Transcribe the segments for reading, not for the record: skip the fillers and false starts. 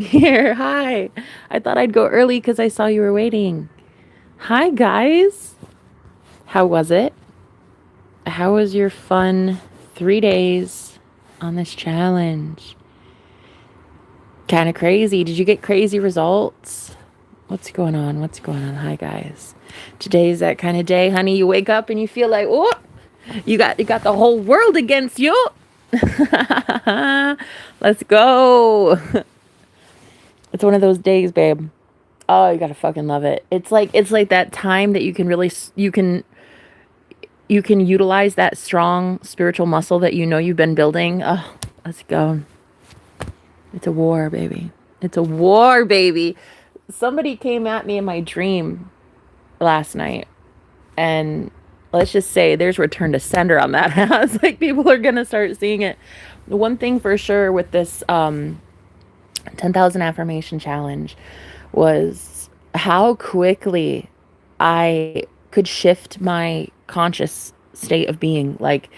Here, hi. I thought I'd go early because I saw you were waiting. Hi, guys. How was it? How was your fun 3 days on this challenge? Kind of crazy. Did you get crazy results? What's going on? What's going on? Hi, guys. Today's that kind of day, honey. You wake up and you feel like, oh, you got the whole world against you. Let's go. It's one of those days, babe. Oh, you gotta fucking love it. It's like that time that you can really you can utilize that strong spiritual muscle that you know you've been building. Oh, let's go. It's a war, baby. It's a war, baby. Somebody came at me in my dream last night, and let's just say there's return to sender on that. It's like people are gonna start seeing it. The one thing for sure with this 10,000 affirmation challenge was how quickly I could shift my conscious state of being. Like,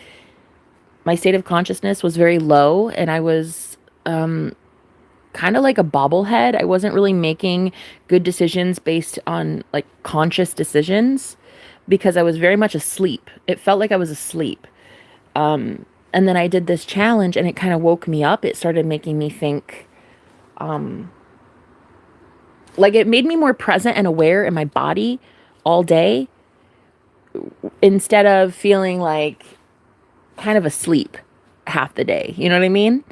my state of consciousness was very low, and I was kind of like a bobblehead. I wasn't really making good decisions based on like conscious decisions because I was very much asleep. It felt like I was asleep. And then I did this challenge and it kind of woke me up. It started making me think, like, it made me more present and aware in my body all day instead of feeling like kind of asleep half the day. You know what I mean?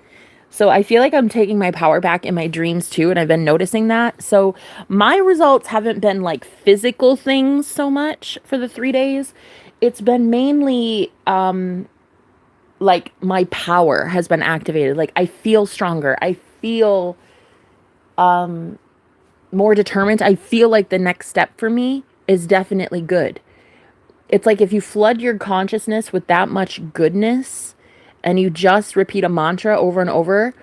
So I feel like I'm taking my power back in my dreams too, and I've been noticing that. So my results haven't been like physical things so much for the 3 days. It's been mainly like my power has been activated. Like, I feel stronger. I feel more determined. I feel like the next step for me is definitely good. It's like if you flood your consciousness with that much goodness and you just repeat a mantra over and over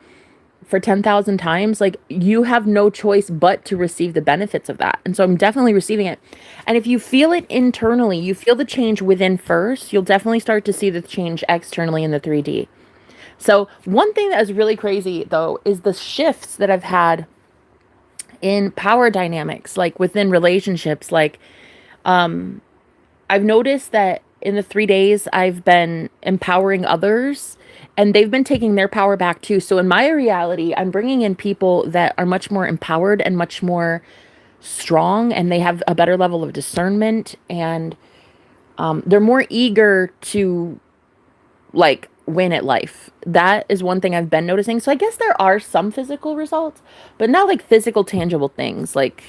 for 10,000 times, like, you have no choice but to receive the benefits of that. And so I'm definitely receiving it. And if you feel it internally, you feel the change within first, you'll definitely start to see the change externally in the 3D. So one thing that is really crazy though is the shifts that I've had in power dynamics, like within relationships. Like, I've noticed that in the 3 days I've been empowering others and they've been taking their power back too. So in my reality, I'm bringing in people that are much more empowered and much more strong, and they have a better level of discernment, and they're more eager to like win at life. That is one thing I've been noticing. So I guess there are some physical results, but not like physical tangible things. Like,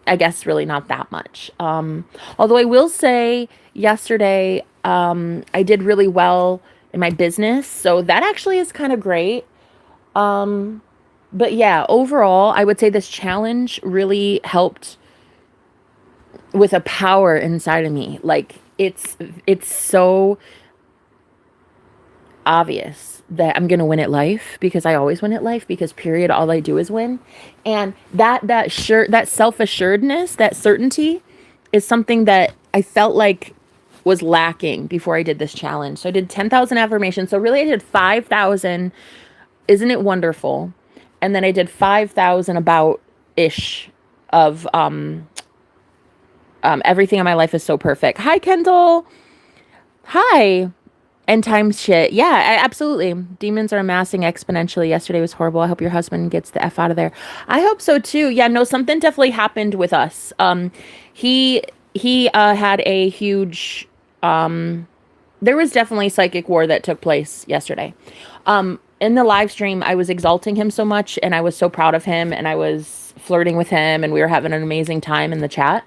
I guess really not that much. Although I will say yesterday, I did really well in my business. So that actually is kind of great. But yeah, overall, I would say this challenge really helped with a power inside of me. Like, it's so obvious that I'm gonna win at life because I always win at life because period, all I do is win. And that self-assuredness, that certainty is something that I felt like was lacking before I did this challenge. So I did 10,000 affirmations. So really I did 5,000. Isn't it wonderful? And then I did 5,000 about ish of everything in my life is so perfect. Hi, Kendall. Hi. And times shit. Yeah, absolutely. Demons are amassing exponentially. Yesterday was horrible. I hope your husband gets the F out of there. I hope so too. Yeah, no, something definitely happened with us. He had a huge there was definitely psychic war that took place yesterday. In the live stream, I was exalting him so much and I was so proud of him and I was flirting with him and we were having an amazing time in the chat.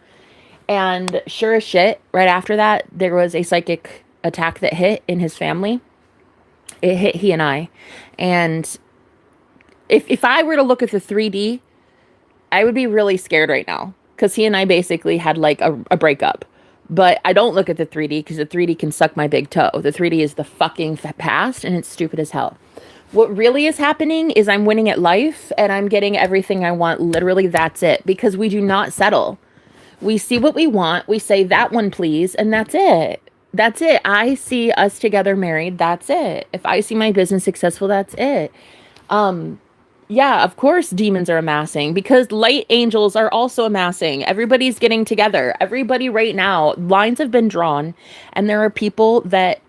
And sure as shit, right after that, there was a psychic attack that hit in his family. It hit he and I. And if I were to look at the 3D, I would be really scared right now because he and I basically had like a breakup. But I don't look at the 3D because the 3D can suck my big toe. The 3D is the fucking past and it's stupid as hell. What really is happening is I'm winning at life and I'm getting everything I want. Literally, that's it. Because we do not settle. We see what we want. We say, that one, please. And that's it. That's it. I see us together married. That's it. If I see my business successful, that's it. Yeah, of course demons are amassing because light angels are also amassing. Everybody's getting together. Everybody right now, lines have been drawn, and there are people that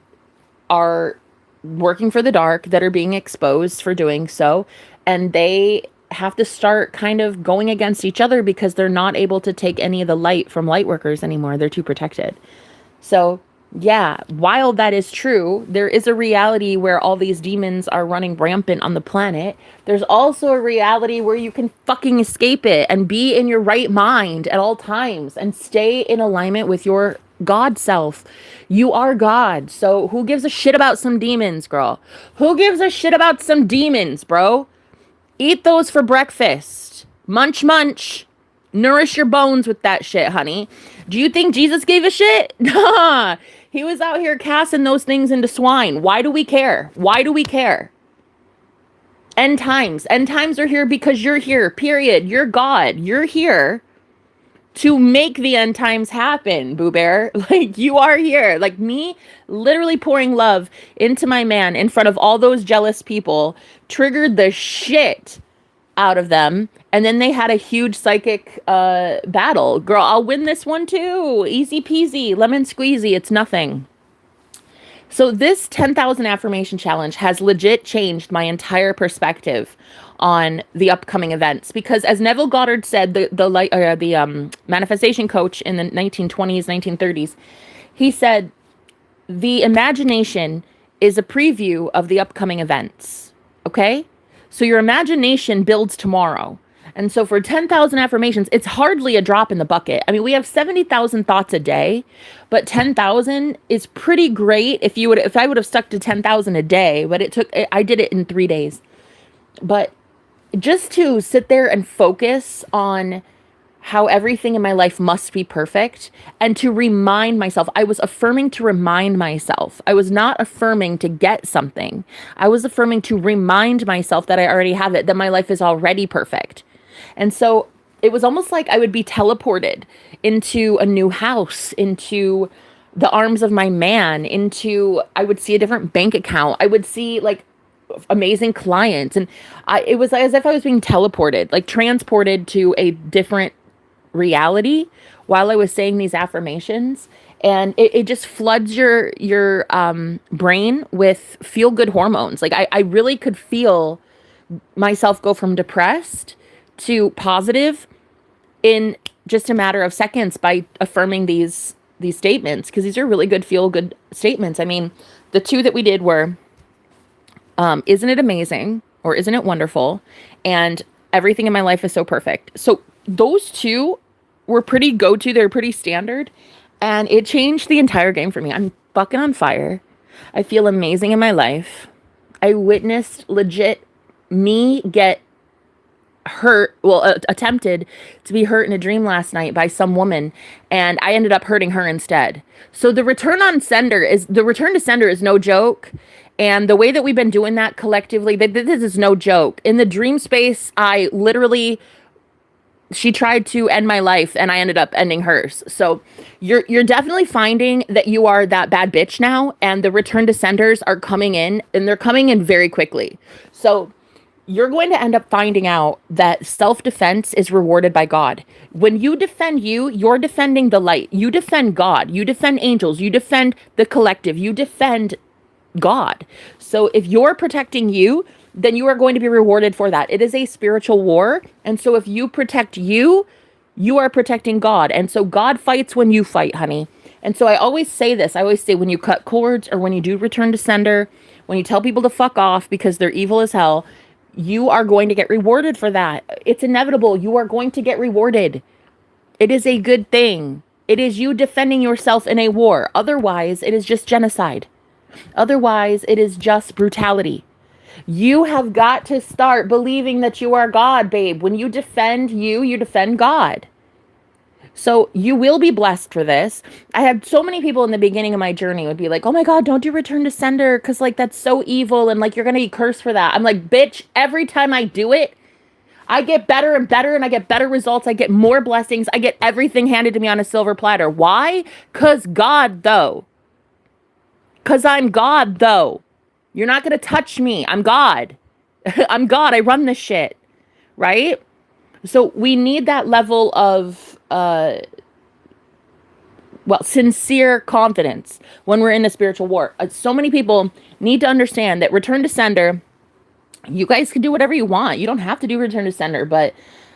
are working for the dark that are being exposed for doing so, and they have to start kind of going against each other because they're not able to take any of the light from light workers anymore. They're too protected. So, yeah, while that is true, there is a reality where all these demons are running rampant on the planet. There's also a reality where you can fucking escape it and be in your right mind at all times and stay in alignment with your God self. You are God. So, who gives a shit about some demons, girl? Who gives a shit about some demons, bro? Eat those for breakfast. Munch, munch. Nourish your bones with that shit, honey. Do you think Jesus gave a shit? Nah. He was out here casting those things into swine. Why do we care? Why do we care? End times. End times are here because you're here, period. You're God. You're here to make the end times happen, Boo Bear. Like, you are here. Like, me literally pouring love into my man in front of all those jealous people triggered the shit out of them. And then they had a huge psychic battle. Girl, I'll win this one too. Easy peasy, lemon squeezy. It's nothing. So this 10,000 affirmation challenge has legit changed my entire perspective on the upcoming events because, as Neville Goddard said, the manifestation coach in the 1920s, 1930s, he said the imagination is a preview of the upcoming events. Okay, so your imagination builds tomorrow. And so for 10,000 affirmations, it's hardly a drop in the bucket. I mean, we have 70,000 thoughts a day, but 10,000 is pretty great if I would have stuck to 10,000 a day, but I did it in 3 days. But just to sit there and focus on how everything in my life must be perfect and to remind myself, I was affirming to remind myself. I was not affirming to get something. I was affirming to remind myself that I already have it, that my life is already perfect. And so it was almost like I would be teleported into a new house, into the arms of my man, I would see a different bank account. I would see like amazing clients. And it was as if I was being teleported, like transported to a different reality while I was saying these affirmations. And it just floods your brain with feel good hormones. Like I really could feel myself go from depressed to positive in just a matter of seconds by affirming these statements, because these are really good feel good statements. I mean, the two that we did were isn't it amazing, or isn't it wonderful, and everything in my life is so perfect. So those two were pretty go-to. They're pretty standard, and it changed the entire game for me. I'm fucking on fire. I feel amazing in my life. I witnessed legit me get attempted to be hurt in a dream last night by some woman, and I ended up hurting her instead. So the return to sender is no joke. And the way that we've been doing that collectively, this is no joke. In the dream space, she tried to end my life and I ended up ending hers. So you're definitely finding that you are that bad bitch now, and the return to senders are coming in, and they're coming in very quickly. So you're going to end up finding out that self-defense is rewarded by God. When you defend you're defending the light. You defend God. You defend angels. You defend the collective. You defend God. So if you're protecting you, then you are going to be rewarded for that. It is a spiritual war. And so if you protect you are protecting God. And so God fights when you fight, honey. And so I always say this. I always say, when you cut cords, or when you do return to sender, when you tell people to fuck off because they're evil as hell, you are going to get rewarded for that. It's inevitable. You are going to get rewarded. It is a good thing. It is you defending yourself in a war. Otherwise, it is just genocide. Otherwise, it is just brutality. You have got to start believing that you are God, babe. When you defend you defend God. So you will be blessed for this. I had so many people in the beginning of my journey would be like, oh my God, don't do return to sender, because like that's so evil and like you're going to be cursed for that. I'm like, bitch, every time I do it, I get better and better, and I get better results. I get more blessings. I get everything handed to me on a silver platter. Why? Because God, though. Because I'm God, though. You're not going to touch me. I'm God. I'm God. I run this shit, right? So we need that level of sincere confidence when we're in a spiritual war. So many people need to understand that return to sender, you guys can do whatever you want. You don't have to do return to sender, but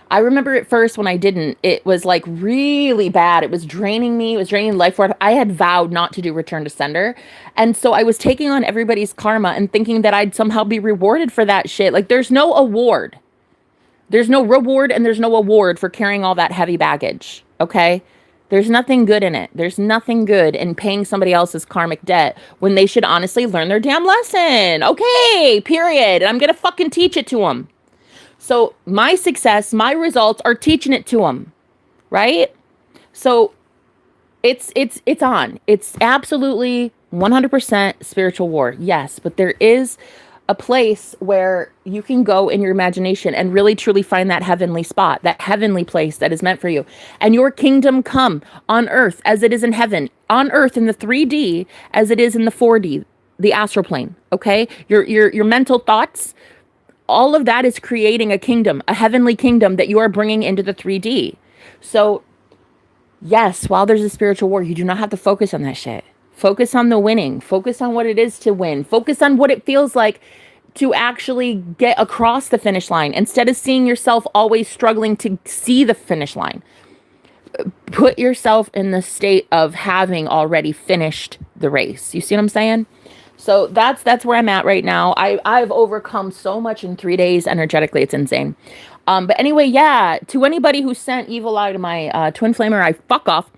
I remember at first when I didn't, it was like really bad. It was draining me. It was draining life force. I had vowed not to do return to sender. And so I was taking on everybody's karma and thinking that I'd somehow be rewarded for that shit. Like there's no award. There's no reward and there's no award for carrying all that heavy baggage. Okay? There's nothing good in it. There's nothing good in paying somebody else's karmic debt when they should honestly learn their damn lesson. Okay, period. And I'm going to fucking teach it to them. So my success, my results are teaching it to them, right? So it's on. It's absolutely 100% spiritual war. Yes, but there is a place where you can go in your imagination and really truly find that heavenly spot, that heavenly place that is meant for you. And your kingdom come on earth as it is in heaven, on earth in the 3D as it is in the 4D, the astral plane, okay? Your mental thoughts, all of that is creating a kingdom, a heavenly kingdom that you are bringing into the 3D. So yes, while there's a spiritual war, you do not have to focus on that shit. Focus on the winning. Focus on what it is to win. Focus on what it feels like to actually get across the finish line instead of seeing yourself always struggling to see the finish line. Put yourself in the state of having already finished the race. You see what I'm saying? So that's where I'm at right now. I've overcome so much in 3 days energetically. It's insane. But anyway, yeah, to anybody who sent evil eye to my twin flamer, I fuck off.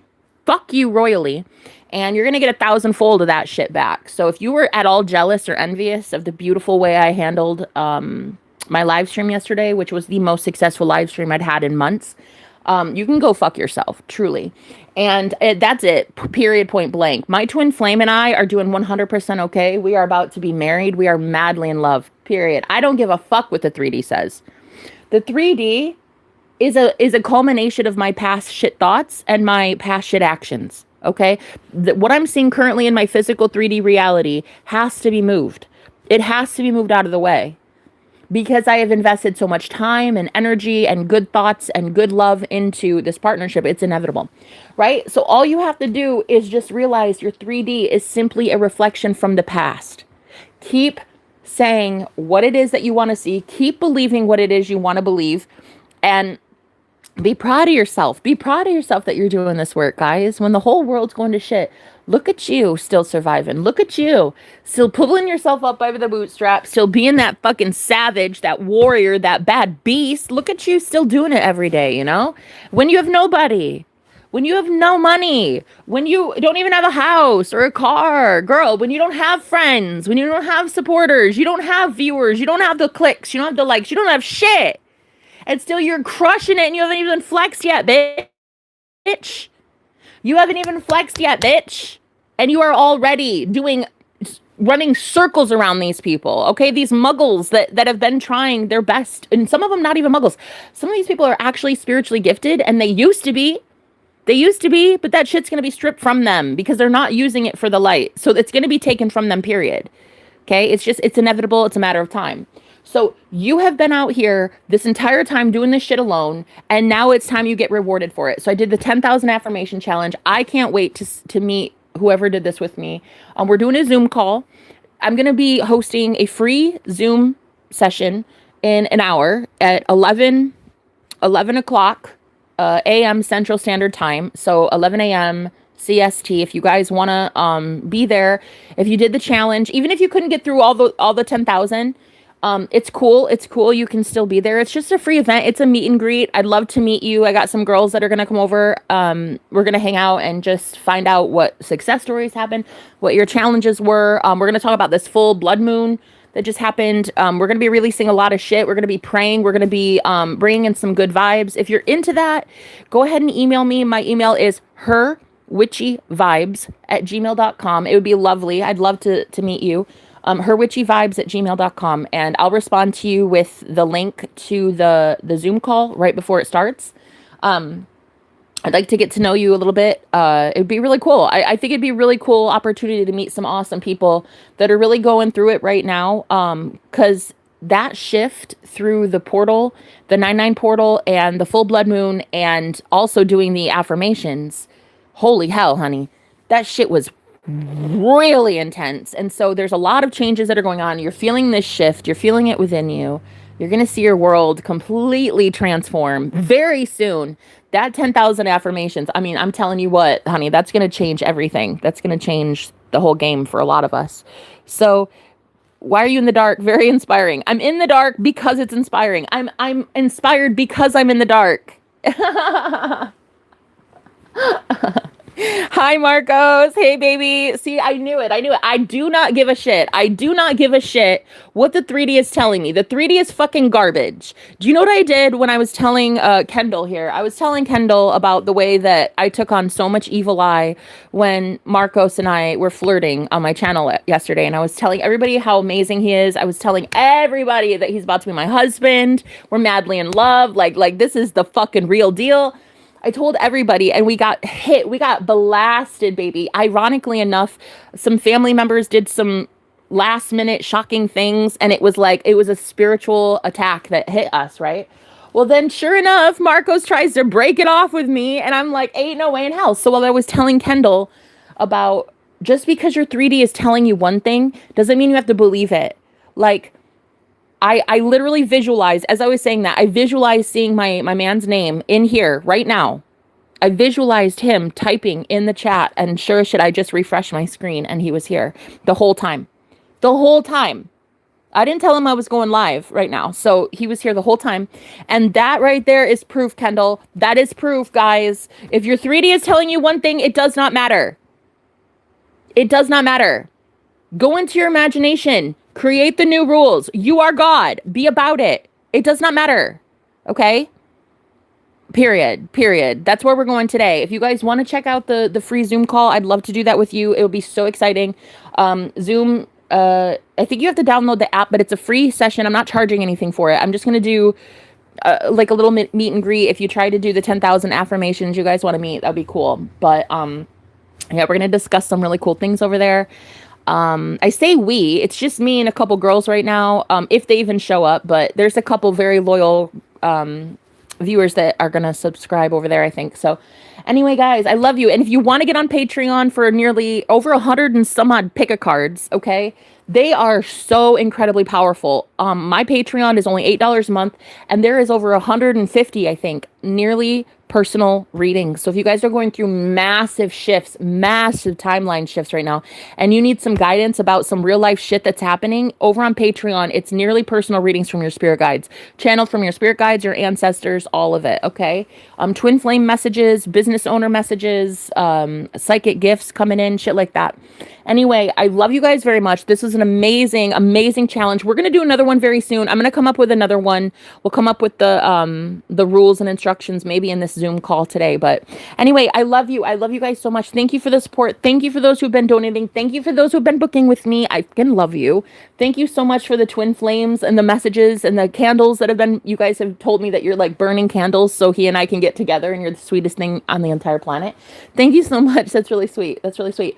Fuck you royally. And you're going to get 1,000-fold of that shit back. So if you were at all jealous or envious of the beautiful way I handled my live stream yesterday, which was the most successful live stream I'd had in months, you can go fuck yourself, truly. And that's it, period, point blank. My twin flame and I are doing 100% okay. We are about to be married. We are madly in love, period. I don't give a fuck what the 3D says. The 3D is a culmination of my past shit thoughts and my past shit actions. Okay, what I'm seeing currently in my physical 3D reality has to be moved. It has to be moved out of the way because I have invested so much time and energy and good thoughts and good love into this partnership. It's inevitable, right? So all you have to do is just realize your 3D is simply a reflection from the past. Keep saying what it is that you want to see. Keep believing what it is you want to believe, and be proud of yourself. Be proud of yourself that you're doing this work, guys. When the whole world's going to shit, look at you still surviving. Look at you still pulling yourself up by the bootstraps, still being that fucking savage, that warrior, that bad beast. Look at you still doing it every day, you know? When you have nobody, when you have no money, when you don't even have a house or a car, girl, when you don't have friends, when you don't have supporters, you don't have viewers, you don't have the clicks, you don't have the likes, you don't have shit. And still you're crushing it and you haven't even flexed yet, bitch. You haven't even flexed yet, bitch. And you are already running circles around these people, okay? These muggles that have been trying their best. And some of them not even muggles. Some of these people are actually spiritually gifted and they used to be. But that shit's going to be stripped from them because they're not using it for the light. So it's going to be taken from them, period. Okay? It's inevitable. It's a matter of time. So you have been out here this entire time doing this shit alone, and now it's time you get rewarded for it. So I did the 10,000 affirmation challenge. I can't wait to meet whoever did this with me. We're doing a Zoom call. I'm going to be hosting a free Zoom session in an hour at 11 o'clock a.m. Central Standard Time. So 11 a.m. CST. If you guys want to be there, if you did the challenge, even if you couldn't get through all the 10,000, it's cool. It's cool. You can still be there. It's just a free event. It's a meet and greet. I'd love to meet you. I got some girls that are going to come over. We're going to hang out and just find out what success stories happened, what your challenges were. We're going to talk about this full blood moon that just happened. We're going to be releasing a lot of shit. We're going to be praying. We're going to be bringing in some good vibes. If you're into that, go ahead and email me. My email is herwitchyvibes@gmail.com. It would be lovely. I'd love to meet you. herwitchyvibes@gmail.com, and I'll respond to you with the link to the Zoom call right before it starts. I'd like to get to know you a little bit. It'd be really cool. I think it'd be a really cool opportunity to meet some awesome people that are really going through it right now. Because that shift through the portal, the 9/9 portal, and the full blood moon, and also doing the affirmations, holy hell, honey, that shit was really intense. And so there's a lot of changes that are going on. You're feeling this shift, you're feeling it within you. You're going to see your world completely transform very soon. That 10,000 affirmations, I mean, I'm telling you what, honey, that's going to change everything. That's going to change the whole game for a lot of us. So, why are you in the dark? Very inspiring. I'm in the dark because it's inspiring. I'm inspired because I'm in the dark. Hi, Marcos. Hey, baby. See, I knew it. I do not give a shit. I do not give a shit what the 3D is telling me. The 3D is fucking garbage. Do you know what I did when I was telling Kendall here? I was telling Kendall about the way that I took on so much evil eye when Marcos and I were flirting on my channel yesterday. And I was telling everybody how amazing he is. I was telling everybody that he's about to be my husband. We're madly in love. Like this is the fucking real deal. I told everybody, and we got hit. We got blasted, baby. Ironically enough, some family members did some last minute shocking things, and it was a spiritual attack that hit us, right? Well, then sure enough, Marcos tries to break it off with me, and I'm like, ain't no way in hell. So while I was telling Kendall about just because your 3D is telling you one thing doesn't mean you have to believe it. Like, I literally visualize, as I was saying that, I visualized seeing my man's name in here right now. I visualized him typing in the chat, and sure as shit, I just refreshed my screen and he was here the whole time. The whole time. I didn't tell him I was going live right now. So he was here the whole time. And that right there is proof, Kendall. That is proof, guys. If your 3D is telling you one thing, it does not matter. It does not matter. Go into your imagination. Create the new rules. You are God. Be about it. It does not matter. Okay? Period. That's where we're going today. If you guys want to check out the free Zoom call, I'd love to do that with you. It would be so exciting. Zoom, I think you have to download the app, but it's a free session. I'm not charging anything for it. I'm just going to do like a little meet and greet. If you try to do the 10,000 affirmations you guys want to meet, that'd be cool. But yeah, we're going to discuss some really cool things over there. I say we, it's just me and a couple girls right now, if they even show up, but there's a couple very loyal, viewers that are going to subscribe over there, I think. So anyway, guys, I love you. And if you want to get on Patreon for nearly over 100 and some odd pick-a-cards, okay, they are so incredibly powerful. My Patreon is only $8 a month, and there is over 150, I think, nearly personal readings. So if you guys are going through massive shifts, massive timeline shifts right now, and you need some guidance about some real life shit that's happening, over on Patreon, it's nearly personal readings from your spirit guides, channeled from your spirit guides, your ancestors, all of it. Okay. Twin flame messages, business owner messages, psychic gifts coming in, shit like that. Anyway, I love you guys very much. This was an amazing, amazing challenge. We're going to do another one very soon. I'm going to come up with another one. We'll come up with the rules and instructions maybe in this Zoom call today. But anyway, I love you. I love you guys so much. Thank you for the support. Thank you for those who've been donating. Thank you for those who've been booking with me. I fucking love you. Thank you so much for the twin flames and the messages and the candles that have been, you guys have told me that you're like burning candles so he and I can get together and you're the sweetest thing on the entire planet. Thank you so much. That's really sweet. That's really sweet.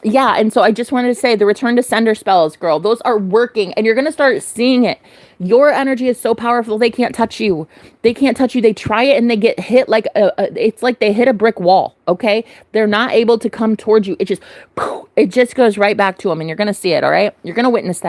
Yeah, and so I just wanted to say the return to sender spells, girl, those are working and you're going to start seeing it. Your energy is so powerful. They can't touch you. They can't touch you. They try it and they get hit like it's like they hit a brick wall. Okay. They're not able to come towards you. It just goes right back to them and you're going to see it. All right. You're going to witness that.